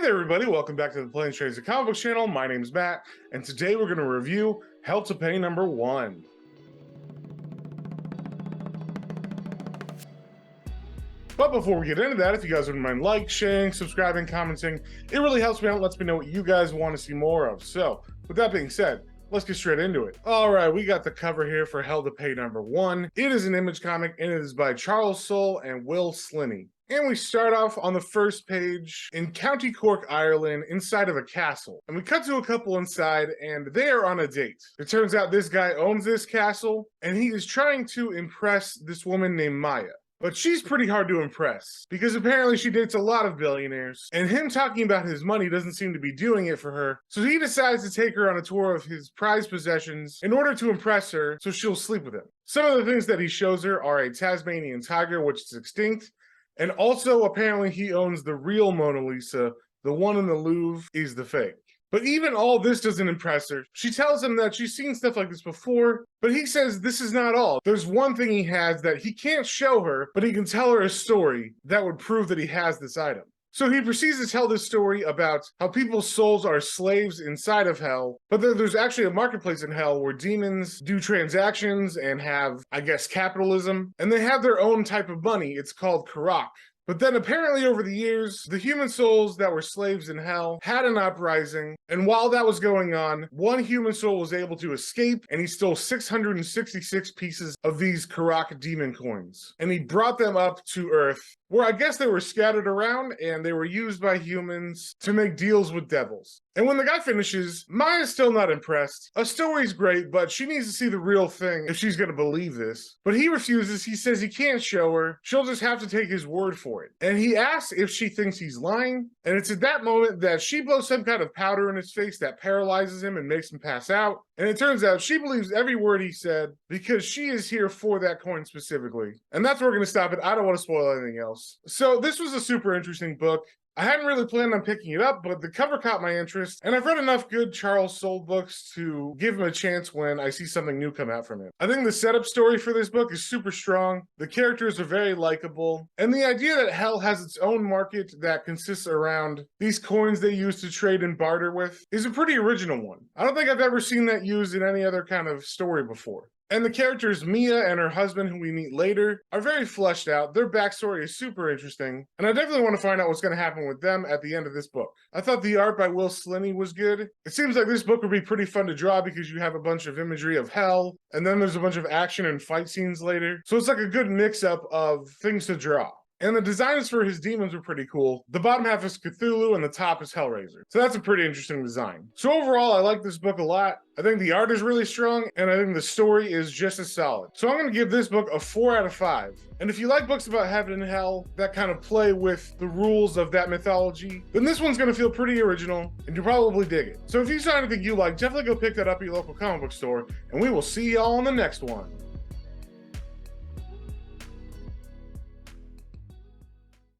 Hey there everybody, welcome back to the Planes, Trains, and Comic Books channel. My name's Matt, and today we're going to review Hell to Pay number 1. But before we get into that, if you guys wouldn't mind sharing, subscribing, commenting, it really helps me out, lets me know what you guys want to see more of. So, with that being said, let's get straight into it. All right, we got the cover here for Hell to Pay number 1. It is an Image comic, and it is by Charles Soule and Will Sliney. And we start off on the first page in County Cork, Ireland, inside of a castle. And we cut to a couple inside, and they are on a date. It turns out this guy owns this castle, and he is trying to impress this woman named Maya. But she's pretty hard to impress, because apparently she dates a lot of billionaires, and him talking about his money doesn't seem to be doing it for her, so he decides to take her on a tour of his prized possessions in order to impress her so she'll sleep with him. Some of the things that he shows her are a Tasmanian tiger, which is extinct, and also apparently he owns the real Mona Lisa. The one in the Louvre is the fake. But even all this doesn't impress her. She tells him that she's seen stuff like this before, but he says this is not all. There's one thing he has that he can't show her, but he can tell her a story that would prove that he has this item. So he proceeds to tell this story about how people's souls are slaves inside of hell, but there's actually a marketplace in hell where demons do transactions and have, I guess, capitalism, and they have their own type of money. It's called karak. But then apparently over the years, the human souls that were slaves in hell had an uprising, and while that was going on, one human soul was able to escape, and he stole 666 pieces of these Karak demon coins. And he brought them up to Earth, where I guess they were scattered around, and they were used by humans to make deals with devils. And when the guy finishes, Maya's still not impressed. A story's great, but she needs to see the real thing if she's gonna believe this. But he refuses. He says he can't show her. She'll just have to take his word for it. And he asks if she thinks he's lying. And it's at that moment that she blows some kind of powder in his face that paralyzes him and makes him pass out. And it turns out she believes every word he said because she is here for that coin specifically. And that's where we're gonna stop it. I don't want to spoil anything else. So this was a super interesting book. I hadn't really planned on picking it up, but the cover caught my interest, and I've read enough good Charles Soule books to give him a chance when I see something new come out from him. I think the setup story for this book is super strong, the characters are very likable, and the idea that hell has its own market that consists around these coins they use to trade and barter with is a pretty original one. I don't think I've ever seen that used in any other kind of story before. And the characters Mia and her husband, who we meet later, are very fleshed out. Their backstory is super interesting, and I definitely want to find out what's going to happen with them at the end of this book. I thought the art by Will Sliney was good. It seems like this book would be pretty fun to draw because you have a bunch of imagery of hell, and then there's a bunch of action and fight scenes later. So it's like a good mix-up of things to draw. And the designs for his demons were pretty cool. The bottom half is Cthulhu and the top is Hellraiser. So that's a pretty interesting design. So overall, I like this book a lot. I think the art is really strong, and I think the story is just as solid. So I'm gonna give this book a 4 out of 5. And if you like books about heaven and hell that kind of play with the rules of that mythology, then this one's gonna feel pretty original, and you'll probably dig it. So if you saw anything you like, definitely go pick that up at your local comic book store, and we will see y'all in the next one.